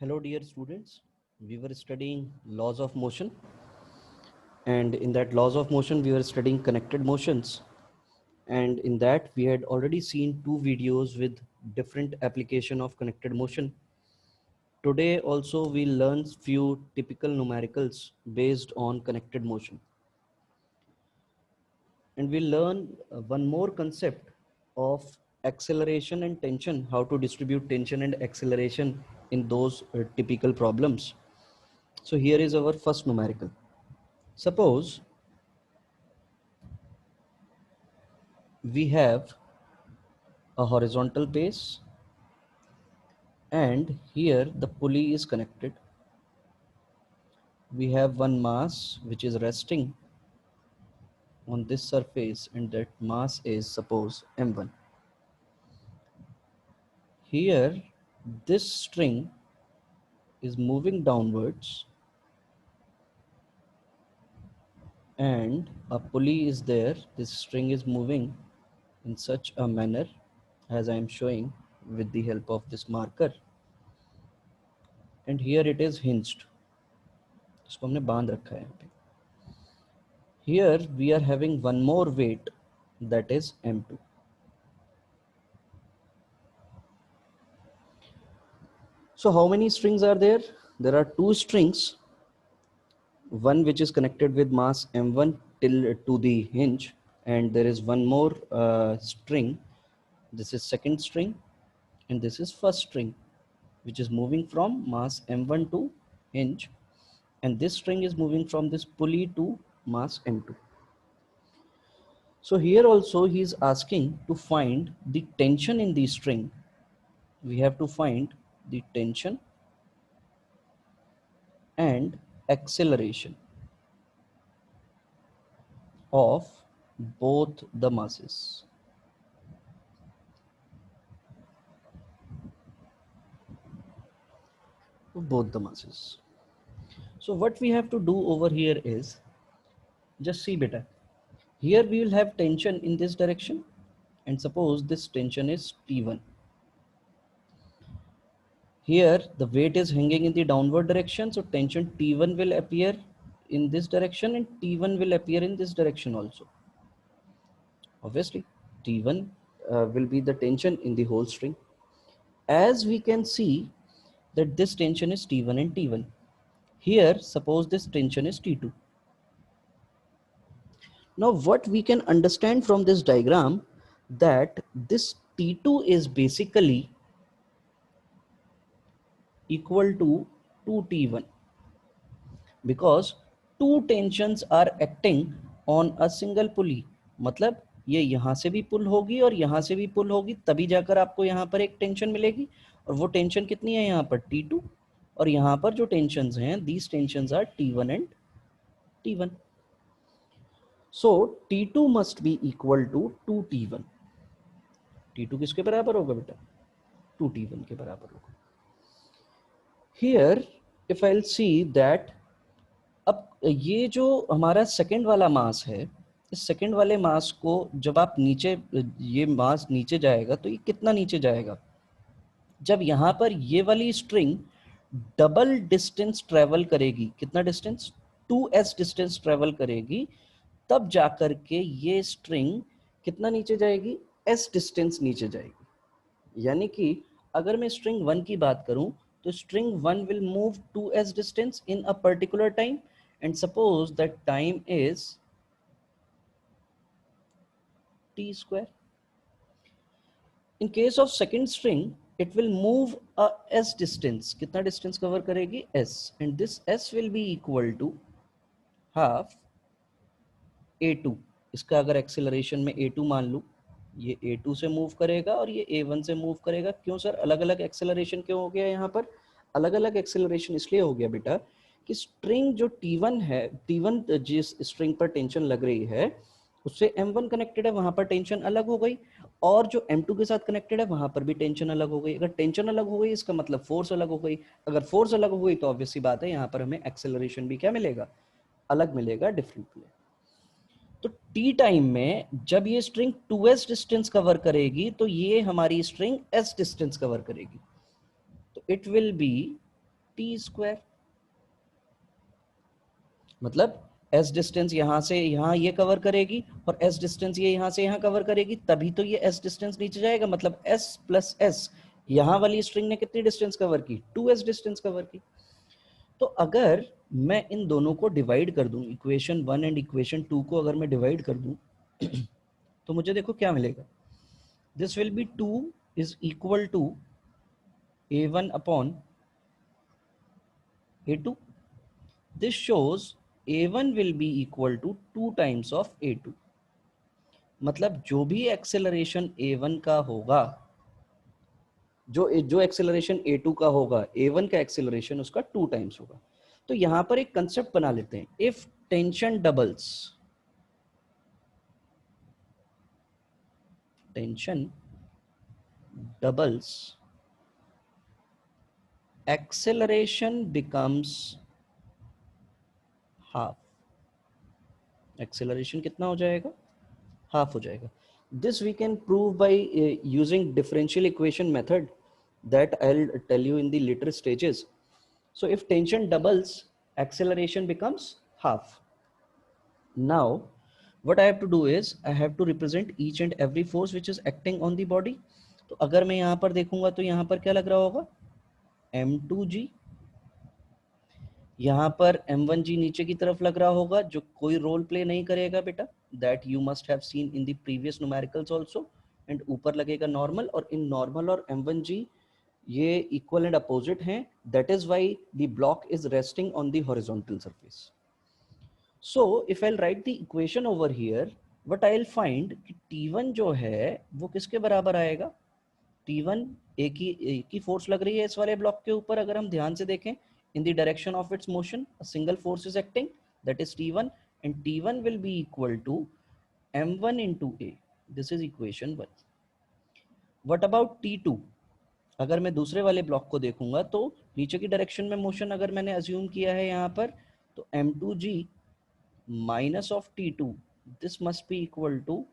Hello dear students, we were studying laws of motion, and in that laws of motion we were studying connected motions, and in that we had already seen two videos with different application of connected motion. Today also we'll learn few typical numericals based on connected motion, and we'll learn one more concept of acceleration and tension, how to distribute tension and acceleration in those typical problems. So here is our first numerical. Suppose we have a horizontal base and here the pulley is connected. We have one mass which is resting on this surface and that mass is suppose m1. Here this string is moving downwards and a pulley is there. This string is moving in such a manner as I am showing with the help of this marker, and here it is hinged. इसको हमने बांध रखा है यहाँ पे. Here we are having one more weight, that is m2. So how many strings are there? There are two strings, one which is connected with mass m1 till to the hinge, and there is one more string. This is second string and this is first string, which is moving from mass m1 to hinge, and this string is moving from this pulley to mass m2. So here also he is asking to find the tension in the string. We have to find the tension and acceleration of both the masses. Both the masses. So what we have to do over here is, just see beta, here we will have tension in this direction, and suppose this tension is T1. Here the weight is hanging in the downward direction, so tension T1 will appear in this direction and T1 will appear in this direction also. Obviously T1 will be the tension in the whole string. As we can see that this tension is T1 and T1. Here suppose this tension is T2. Now what we can understand from this diagram, that this T2 is basically equal to 2T1, because two tensions are acting on a single pulley. मतलब ये यहाँ से भी पुल होगी और यहाँ से भी पुल होगी, तभी जाकर आपको यहाँ पर एक टेंशन मिलेगी, और वो टेंशन कितनी है यहाँ पर T2, और यहाँ पर जो टेंशंस हैं, these tensions are T1 and T1. So T2 must be equal to 2T1. T2 किसके बराबर होगा बेटा? 2T1 के बराबर होगा. Here if I'll see that, अब ये जो हमारा सेकंड वाला मास है, इस सेकंड वाले मास को जब आप नीचे, ये मास नीचे जाएगा तो ये कितना नीचे जाएगा? जब यहाँ पर ये वाली स्ट्रिंग डबल डिस्टेंस ट्रेवल करेगी, कितना डिस्टेंस? 2s डिस्टेंस ट्रेवल करेगी, तब जाकर के ये स्ट्रिंग कितना नीचे जाएगी? s डिस्टेंस नीचे जाएगी. यानी कि अगर मैं स्ट्रिंग 1 की बात करूं तो string 1 will move 2s distance in a particular time, and suppose that time is t square. In case of second string, it will move a s distance. कितना distance cover करेगी? s, and this s will be equal to half a2. इसका अगर acceleration में a2 मान लूं, ये a2 से move करेगा और ये a1 से मूव करेगा. क्यों सर अलग अलग एक्सेलरेशन क्यों हो गया? यहाँ पर अलग अलग एक्सेलरेशन इसलिए हो गया बेटा कि स्ट्रिंग जो T1 है, T1 जिस स्ट्रिंग पर टेंशन लग रही है उससे M1 कनेक्टेड है, वहां पर टेंशन अलग हो गई, और जो M2 के साथ कनेक्टेड है वहां पर भी टेंशन अलग हो गई. अगर टेंशन अलग हो गई इसका मतलब फोर्स अलग हो गई. अगर फोर्स अलग हो गई तो ऑब्वियस सी बात है यहाँ पर हमें एक्सेलरेशन भी क्या मिलेगा? अलग मिलेगा, डिफरेंट मिलेगा. तो टी टाइम में जब ये स्ट्रिंग 2s डिस्टेंस कवर करेगी तो ये हमारी स्ट्रिंग s डिस्टेंस कवर करेगी. तो it will B T square. मतलब एस डिस्टेंस यहाँ से यहाँ ये कवर करेगी और एस डिस्टेंस ये यहाँ से यहाँ कवर करेगी, तभी तो ये एस डिस्टेंस नीचे जाएगा। मतलब एस प्लस एस, यहाँ वाली स्ट्रिंग ने कितनी डिस्टेंस कवर की, 2s डिस्टेंस कवर की। तो अगर मैं इन दोनों को डिवाइड कर दूं, इक्वेशन 1 एंड इक्वेशन 2 को अगर मैं डिवाइड कर दूं तो मुझे देखो क्या मिलेगा। This will be 2 is equal to a1 upon a2। This shows a1 will be equal to 2 times of a2। मतलब जो भी एक्सेलरेशन a1 का होगा, जो एक्सेलरेशन a2 का होगा, a1 का एक्सेलरेशन उसका 2 टाइम्स होगा। तो यहां पर एक कंसेप्ट बना लेते हैं, if tension doubles, tension doubles, acceleration becomes half। acceleration कितना हो जाएगा, हाफ हो जाएगा। this we can prove by using differential equation method that I'll tell you in the later stages. So if tension doubles, acceleration becomes half. Now what I have to do is I have to represent each and every force which is acting on the body. तो अगर मैं यहाँ पर देखूंगा तो यहाँ पर क्या लग रहा होगा, m2g। यहाँ पर m1g नीचे की तरफ लग रहा होगा, जो कोई रोल प्ले नहीं करेगा बेटा, that you must have seen in the previous numericals also. And ऊपर लगेगा नॉर्मल, और इन नॉर्मल और m1g ये इक्वल एंड अपोजिट हैं, that is why the block is resting on the horizontal surface. So if I right the equation over here, what I will find कि t1 जो है वो किसके बराबर आएगा। T1 एक ही फोर्स लग रही है इस वाले ब्लॉक के ऊपर, अगर हम ध्यान से देखें, in the direction of its motion a single force is acting, that is T1, and T1 will be equal to m1 into a। this is equation 1। what about T2, अगर मैं दूसरे वाले ब्लॉक को देखूंगा तो नीचे की डायरेक्शन में मोशन अगर मैंने अज्यूम किया है यहाँ पर, तो m2g minus of T2, this must be equal to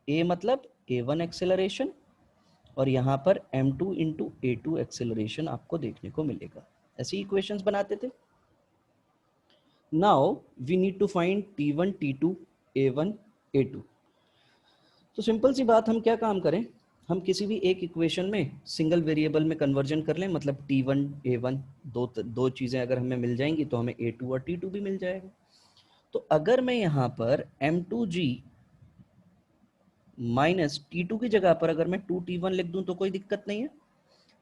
a, मतलब a1 एक्सेलरेशन, और यहाँ पर m2 इंटू a2 एक्सेलरेशन आपको देखने को मिलेगा। ऐसी इक्वेशंस बनाते थे। Now we need to find t1, t2, a1, a2। तो सिंपल सी बात, हम क्या काम करें, हम किसी भी एक इक्वेशन में सिंगल वेरिएबल में कन्वर्जन कर लें। मतलब t1, a1 दो चीज़ें अगर हमें मिल जाएंगी तो हमें a2 और t2 भी मिल जाएगा। तो अगर मैं यहाँ पर m2g माइनस t2 की जगह पर अगर मैं 2t1 लिख दूं तो कोई दिक्कत नहीं है।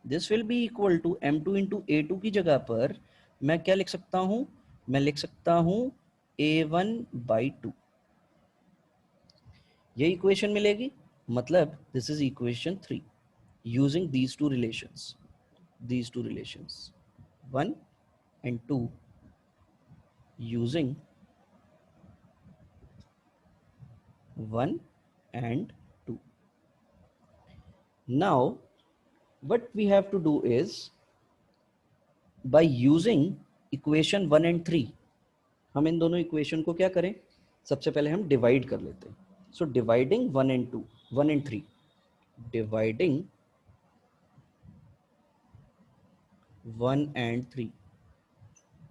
This will be equal to m2 into a2 की जगह पर मैं क्या लिख सकता हूं, मैं लिख सकता हूं a1/2। ये इक्वेशन मिलेगी। मतलब this is equation 3 using these two relations 1 and 2 using 1 and 2। now what we have to do is by using equation 1 and 3, हम इन दोनों इक्वेशन को क्या करें, सबसे पहले हम डिवाइड कर लेते हैं। सो dividing 1 and 2, 1 and 3, dividing 1 and 3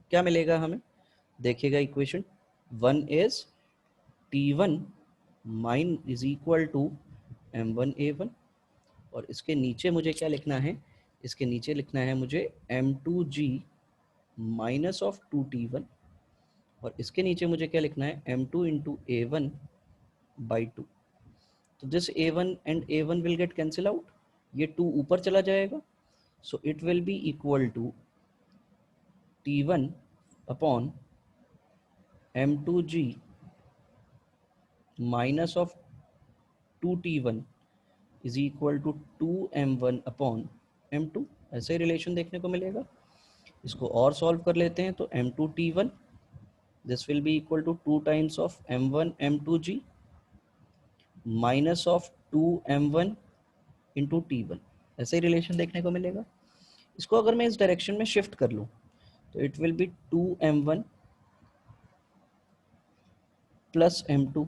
क्या मिलेगा हमें, देखिएगा equation 1 is t1 minus is equal to m1 a1, और इसके नीचे मुझे क्या लिखना है, इसके नीचे लिखना है मुझे m2g माइनस ऑफ 2t1, और इसके नीचे मुझे क्या लिखना है m2 इंटू a1/2। तो this a1 and a1 will get cancel out, ये 2 ऊपर चला जाएगा। So it will be equal to t1 upon m2g minus of 2t1 is equal to 2m1 upon m2। ऐसे रिलेशन देखने को मिलेगा। इसको और सॉल्व कर लेते हैं तो m2t1, this will be equal to 2 times of m1 m2g minus of 2m1 into t1। ऐसे ही रिलेशन देखने को मिलेगा। इसको अगर मैं इस डायरेक्शन में शिफ्ट कर लूँ तो it will be 2m1 plus m2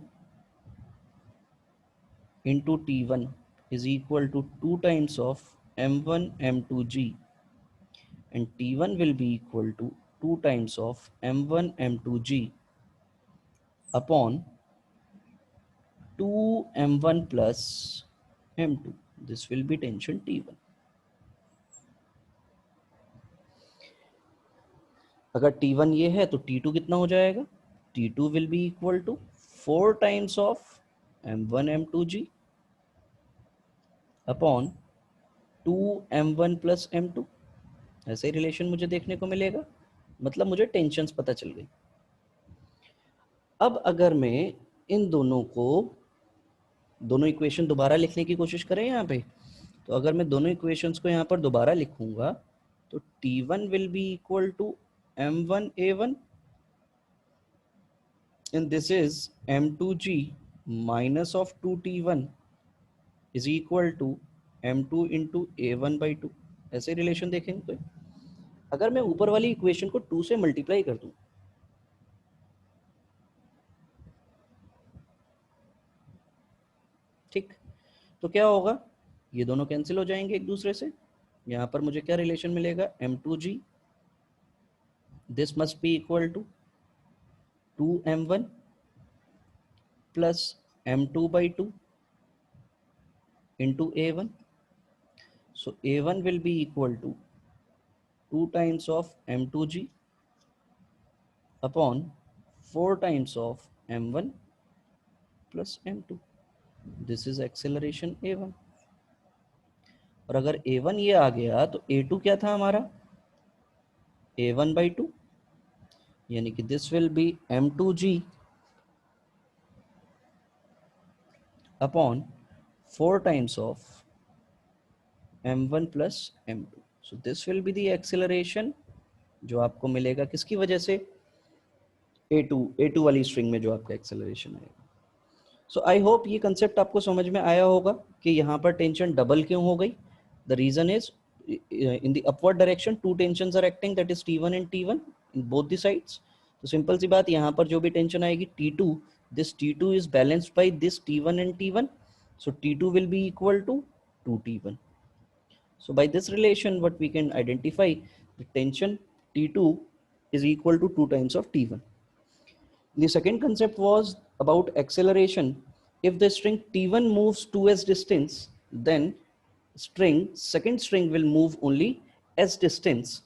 into t1 is equal to 2 times of m1 m2g and T1 will be equal to 2 times of m1 m2g upon 2 m1 plus m2. This will be tension T1. अगर T1 ये है तो T2 कितना हो जाएगा? T2 will be equal to 4 times of m1 m2g upon 2 m1 plus m2. ऐसे relation मुझे देखने को मिलेगा, मतलब मुझे टेंशन्स पता चल गई। अब अगर मैं इन दोनों इक्वेशन दोबारा लिखने की कोशिश करें यहाँ पे, तो अगर मैं दोनों इक्वेशंस को यहाँ पर दोबारा लिखूंगा तो T1 will be equal to m1 a1 and this is m2g minus of 2T1 is equal to m2 into a1 by 2। ऐसे रिलेशन देखेंगे कोई? अगर मैं ऊपर वाली इक्वेशन को 2 से मल्टीप्लाई कर दूं, ठीक, तो क्या होगा? ये दोनों कैंसिल हो जाएंगे एक दूसरे से। यहाँ पर मुझे क्या रिलेशन मिलेगा? m2g, this must be equal to 2m1 plus m2 by 2 into a1. So a1 will be equal to 2 times of m2g upon 4 times of m1 plus m2. This is acceleration a1. और अगर a1 ये आ गया तो a2 क्या था हमारा? a1 by 2, यानी कि this will be m2g upon 4 times of m1 plus m2. So this will be the acceleration जो आपको मिलेगा किसकी वजह से? A2 वाली स्ट्रिंग में जो आपका एक्सेलरेशन आएगा। सो आई होप ये कंसेप्ट आपको समझ में आया होगा कि यहाँ पर टेंशन डबल क्यों हो गई। The reason is in the upward direction two tensions are acting, that is T1 and T1 in both the sides। तो सिंपल सी बात, यहाँ पर जो भी टेंशन आएगी T2, this T2 is balanced by this T1 and T1, so T2 will be equal to 2T1। So by this relation what we can identify the tension T2 is equal to 2 times of T1। The second concept was about acceleration. If the string T1 moves 2s distance, then second string will move only s distance।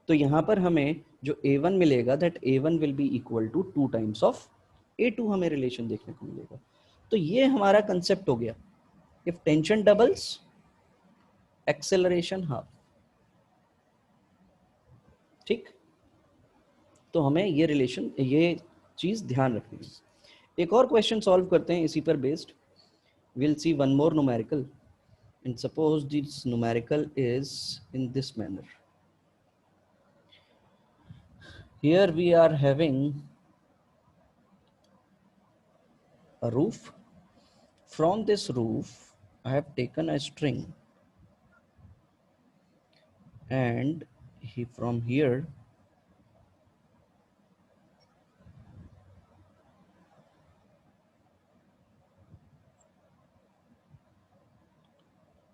तो यहाँ पर हमें जो a1 मिलेगा, that a1 will be equal to 2 times of a2 हमें relation देखने को मिलेगा। तो ये हमारा कंसेप्ट हो गया, if tension doubles, acceleration half। ठीक, तो हमें ये रिलेशन, ये चीज ध्यान रखनी है। एक और क्वेश्चन सॉल्व करते हैं इसी पर based. we'll see one more numerical, and suppose this numerical is in this manner. Here we are having a roof. From this roof I have taken a string, and from here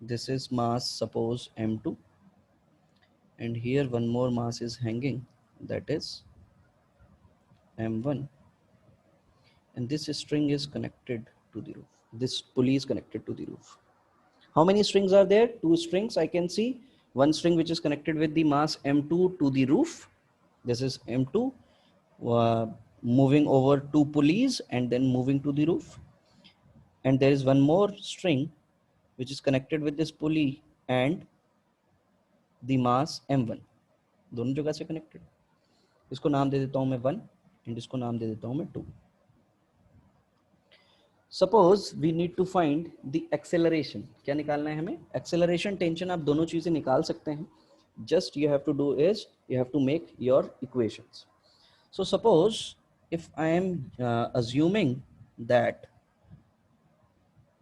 this is mass, suppose m2, and here one more mass is hanging, that is m1, and this string is connected to the roof, this pulley is connected to the roof. How many strings are there? 2 strings I can see. One string which is connected with the mass m2 to the roof, this is m2 moving over 2 pulleys and then moving to the roof, and there is one more string which is connected with this pulley and the mass m1, दोनों जगह से connected। इसको नाम दे देता हूं मैं 1 and इसको नाम दे देता हूं मैं 2। Suppose we need to find the acceleration। क्या निकालना है हमें? Acceleration, tension, आप दोनों चीजें निकाल सकते हैं। Just you have to do is you have to make your equations। So suppose if I am assuming that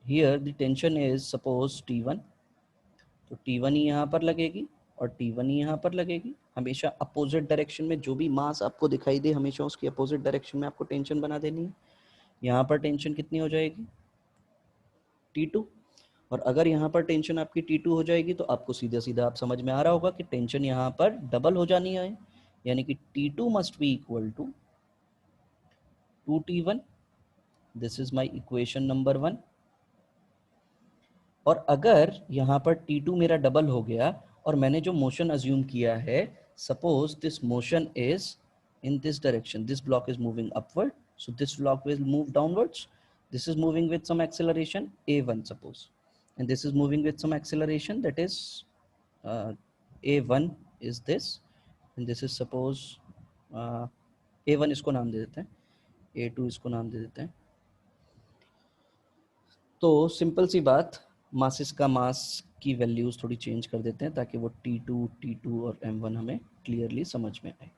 here the tension is suppose T1, तो T1 ही यहाँ पर लगेगी और T1 ही यहाँ पर लगेगी। हमेशा अपोजिट डायरेक्शन में जो भी मास आपको दिखाई दे, हमेशा उसकी अपोजिट डायरेक्शन में आपको टेंशन बना देनी है। यहाँ पर टेंशन कितनी हो जाएगी? T2। और अगर यहाँ पर टेंशन आपकी T2 हो जाएगी तो आपको सीधा सीधा आप समझ में आ रहा होगा कि टेंशन यहाँ पर डबल हो जानी है, यानी कि T2 must be equal to 2T1। This is my equation number 1। और अगर यहाँ पर T2 मेरा डबल हो गया और मैंने जो मोशन अज्यूम किया है, suppose this motion is in this direction, this block is moving upward, so this block will move downwards. This is moving with some acceleration a1 suppose, and this is moving with some acceleration that is a1 is this, and this is suppose a1 इसको नाम दे देते हैं, a2 इसको नाम दे देते हैं। तो simple सी बात, मासेस का मास की वैल्यूज थोड़ी चेंज कर देते हैं ताकि वो T2 और m1 हमें क्लियरली समझ में आए।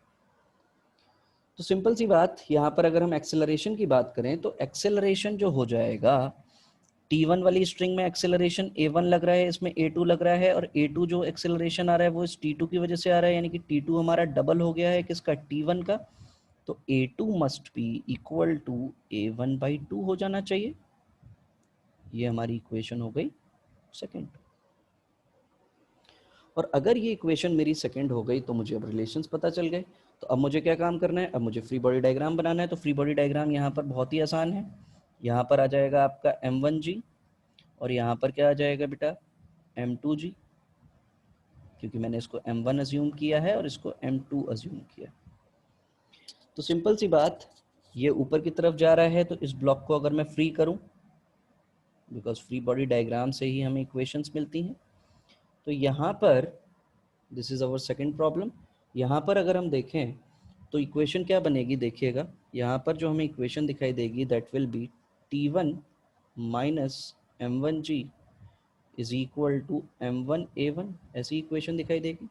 तो सिंपल सी बात, यहाँ पर अगर हम एक्सेलरेशन की बात करें तो एक्सेलरेशन जो हो जाएगा, T1 वाली स्ट्रिंग में एक्सेलरेशन A1 लग रहा है, इसमें A2 लग रहा है, और A2 जो एक्सेलरेशन आ रहा है वो इस T2 की वजह से आ रहा है, यानी कि T2 हमारा डबल हो गया है किसका, T1 का। तो A2 must be equal to A1/2 हो जाना चाहिए। ये हमारी इक्वेशन हो गई सेकेंड। और अगर ये इक्वेशन मेरी सेकंड हो गई तो मुझे अब रिलेशंस पता चल गए। तो अब मुझे क्या काम करना है, अब मुझे फ्री बॉडी डायग्राम बनाना है। तो फ्री बॉडी डायग्राम यहाँ पर बहुत ही आसान है। यहाँ पर आ जाएगा आपका m1g और यहाँ पर क्या आ जाएगा बेटा, m2g, क्योंकि मैंने इसको m1 अज्यूम किया है और इसको m2 अज्यूम किया। तो सिंपल सी बात, ये ऊपर की तरफ जा रहा है तो इस ब्लॉक को अगर मैं फ्री करूँ, बिकॉज फ्री बॉडी डायग्राम से ही हमें इक्वेशंस मिलती हैं, तो यहाँ पर this is our second problem. यहाँ पर अगर हम देखें तो इक्वेशन क्या बनेगी, देखिएगा यहाँ पर जो हमें इक्वेशन दिखाई देगी that will be T1 minus m1g is equal to m1a1, ऐसी इक्वेशन दिखाई देगी।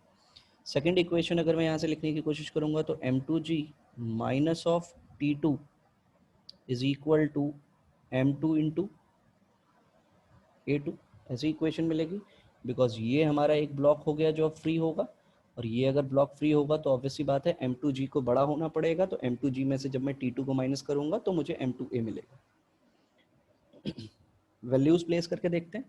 सेकंड इक्वेशन अगर मैं यहाँ से लिखने की कोशिश करूँगा तो m2g minus of T2 is equal to m2 into a2, ऐसी इक्वेशन मिलेगी। बिकॉज ये हमारा एक ब्लॉक हो गया जो अब फ्री होगा, और ये अगर ब्लॉक फ्री होगा तो ऑब्वियसली बात है m2g को बड़ा होना पड़ेगा। तो m2g में से जब मैं T2 को माइनस करूंगा तो मुझे m2a मिलेगा। वैल्यूज प्लेस करके देखते हैं।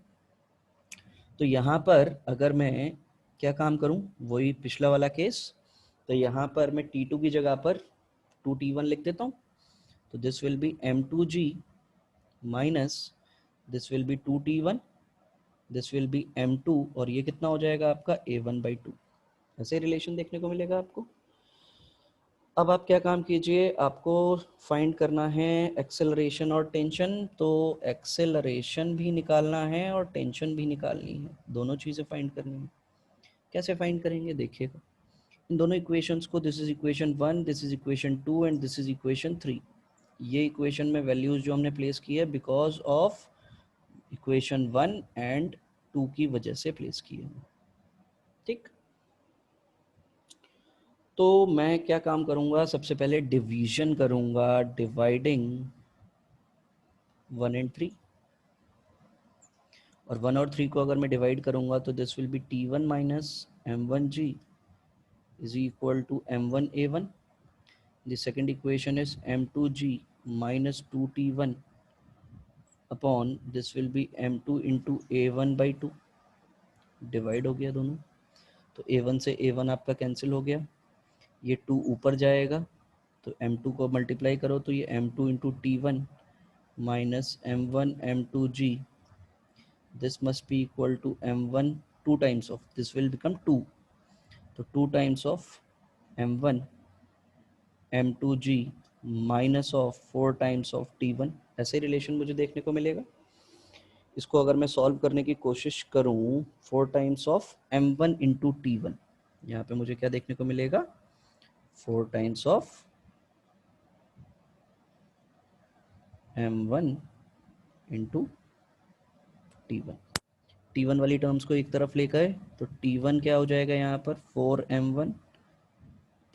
तो यहाँ पर अगर मैं क्या काम करूँ, वही पिछला वाला केस। तो यहाँ पर मैं T2 की जगह पर 2T1 लिख देता हूँ। तो this will B m2g minus this will B 2T1, this will be m2, और ये कितना हो जाएगा आपका a1/2। ऐसे रिलेशन देखने को मिलेगा आपको। अब आप क्या काम कीजिए, आपको फाइंड करना है एक्सेलरेशन और टेंशन। तो एक्सेलरेशन भी निकालना है और टेंशन भी निकालनी है, दोनों चीज़ें फाइंड करनी है। कैसे फाइंड करेंगे देखिएगा, इन दोनों इक्वेशंस को, this is equation 1, this is equation 2 and this is equation 3। ये इक्वेशन में वैल्यूज जो हमने प्लेस की है बिकॉज ऑफ इक्वेशन 1 एंड 2 की वजह से प्लेस की है, ठीक। तो मैं क्या काम करूंगा, सबसे पहले डिवीजन करूंगा, डिवाइडिंग 1 एंड 3। और 1 और 3 को अगर मैं डिवाइड करूंगा तो this will be T1 minus m1g is equal to m1a1। The second equation is m2g minus 2T1 upon this will be m2 into a1/2। Divide हो गया दोनों, तो a1 से a1 आपका कैंसिल हो गया, ये 2 ऊपर जाएगा, तो m2 को मल्टीप्लाई करो तो ये m2 into T1 minus m1 m2g, this must be equal to m1 2 times of this will become 2, तो 2 times of m1 m2g minus of 4 times of T1। ऐसे रिलेशन मुझे देखने को मिलेगा। इसको अगर मैं सॉल्व करने की कोशिश करूं, 4 times of m1 into T1, यहाँ पे मुझे क्या देखने को मिलेगा, 4 times of m1 into T1। T1 वाली टर्म्स को एक तरफ लेकर आए तो T1 क्या हो जाएगा यहाँ पर, 4m1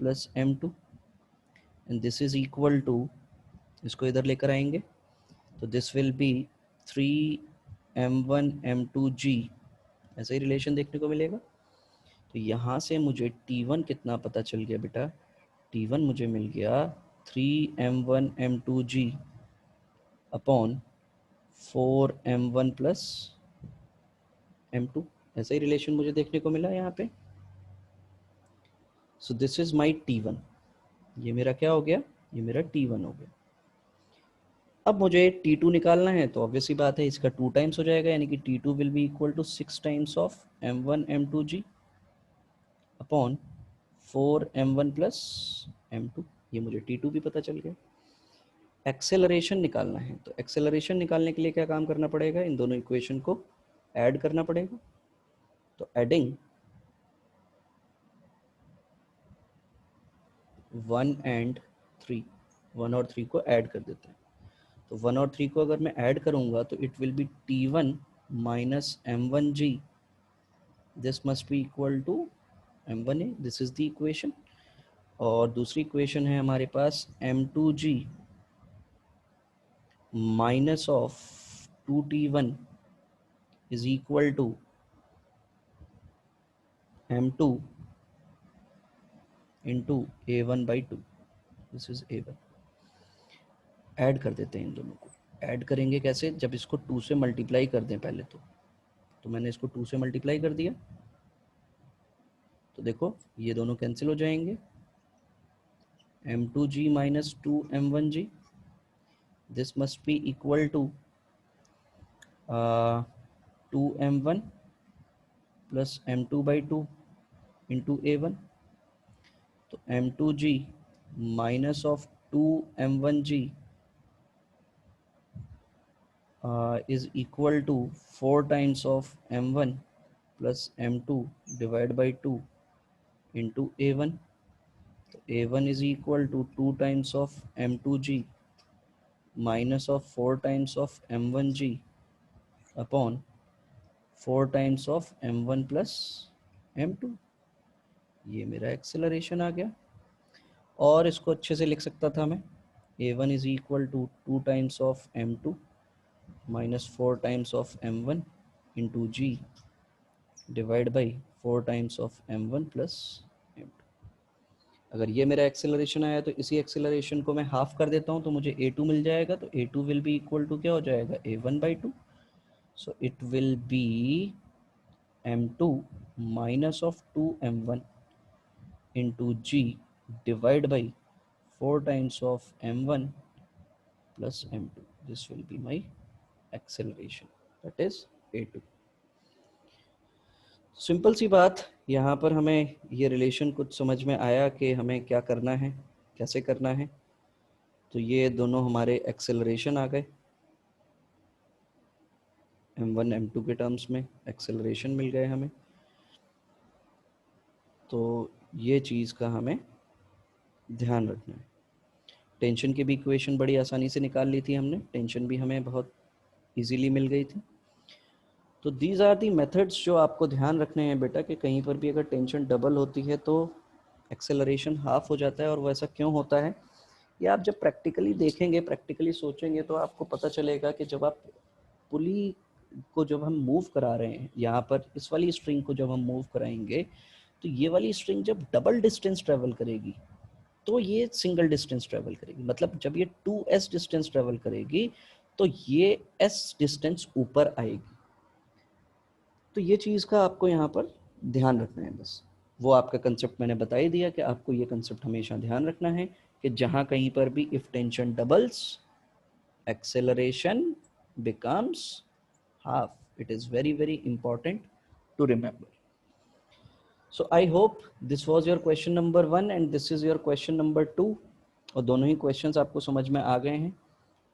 plus m2 and this is equal to, इसको इधर लेकर आएंगे तो this will B 3m1 m2g। ऐसा ही रिलेशन देखने को मिलेगा। तो यहाँ से मुझे T1 कितना पता चल गया बेटा, T1 मुझे मिल गया 3m1 m2g upon 4m1 plus m2, ऐसा ही रिलेशन मुझे देखने को मिला यहाँ पे। So this is my t1, ये मेरा क्या हो गया, ये मेरा t1 हो गया। अब मुझे t2 निकालना है, तो ऑब्वियसली बात है इसका 2 टाइम्स हो जाएगा, यानी कि t2 will be equal to 6 times of m1 m2g upon 4 m1 plus m2। ये मुझे t2 भी पता चल गया। एक्सेलरेशन निकालना है, तो एक्सेलरेशन निकालने के लिए क्या काम करना पड़ेगा, इन दोनों इक्वेशन को ऐड करना पड़ेगा। तो एडिंग 1 एंड 3, 1 और 3 को ऐड कर देते हैं। तो 1 और 3 को अगर मैं ऐड करूंगा तो it will be t1 minus m1g, this must be equal to m1a, this is the equation. और दूसरी इक्वेशन है हमारे पास m2g minus of 2t1 is equal to m2 into a1 by 2, this is a1। Add कर देते हैं इन दोनों को। ऐड करेंगे कैसे, जब इसको 2 से मल्टीप्लाई कर दें पहले तो मैंने इसको 2 से मल्टीप्लाई कर दिया, तो देखो ये दोनों कैंसिल हो जाएंगे। m2g minus 2m1g, this must be equal to 2m1 plus m2 by 2 into a1। तो m2g minus of 2m1g is equal to 4 times of m1 plus m2 divided by 2 into a1। तो a1 is equal to 2 times of m2g minus of 4 times of m1g upon 4 times of m1 plus m2। ये मेरा acceleration आ गया। और इसको अच्छे से लिख सकता था मैं, a1 is equal to 2 times of m2 minus 4 times of m1 into g divide by 4 times of m1 plus m2। अगर ये मेरा एक्सेलरेशन आया तो इसी एक्सेलरेशन को मैं हाफ कर देता हूँ, तो मुझे a2 मिल जाएगा। तो a2 will be equal to क्या हो जाएगा, a1 by 2। So it will be m2 minus of 2m1 into g divide by 4 times of m1 plus m2। This will be my acceleration, that is a2। Simple सी बात, यहाँ पर हमें ये relation कुछ समझ में आया कि हमें क्या करना है, कैसे करना है। तो ये दोनों हमारे एक्सेलरेशन आ गए, m1 m2 के टर्म्स में एक्सेलरेशन मिल गए हमें। तो ये चीज़ का हमें ध्यान रखना है। टेंशन की भी इक्वेशन बड़ी आसानी से निकाल ली थी हमने, टेंशन भी हमें बहुत इजीली मिल गई थी। तो दीज आर दी मेथड्स जो आपको ध्यान रखने हैं बेटा, कि कहीं पर भी अगर टेंशन डबल होती है तो एक्सेलरेशन हाफ हो जाता है। और वो ऐसा क्यों होता है, ये आप जब प्रैक्टिकली देखेंगे, प्रैक्टिकली सोचेंगे, तो आपको पता चलेगा कि जब आप पुली को जब हम मूव करा रहे हैं, यहाँ पर इस वाली स्ट्रिंग को जब हम मूव कराएंगे, तो ये वाली स्ट्रिंग जब डबल डिस्टेंस ट्रेवल करेगी तो ये सिंगल डिस्टेंस ट्रेवल करेगी। मतलब जब ये 2s डिस्टेंस ट्रेवल करेगी तो ये s डिस्टेंस ऊपर आएगी। तो ये चीज़ का आपको यहाँ पर ध्यान रखना है। बस वो आपका कंसेप्ट मैंने बता ही दिया कि आपको ये कंसेप्ट हमेशा ध्यान रखना है कि जहाँ कहीं पर भी if tension doubles, acceleration becomes half. It is very, very important to remember. So I hope this was your question number 1 and this is your question number 2. और दोनों ही questions आपको समझ में आ गए हैं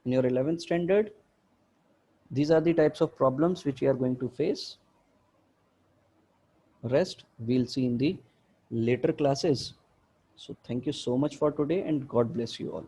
in your 11th standard. These are the types of problems which you are going to face. Rest we'll see in the later classes. So thank you so much for today and God bless you all.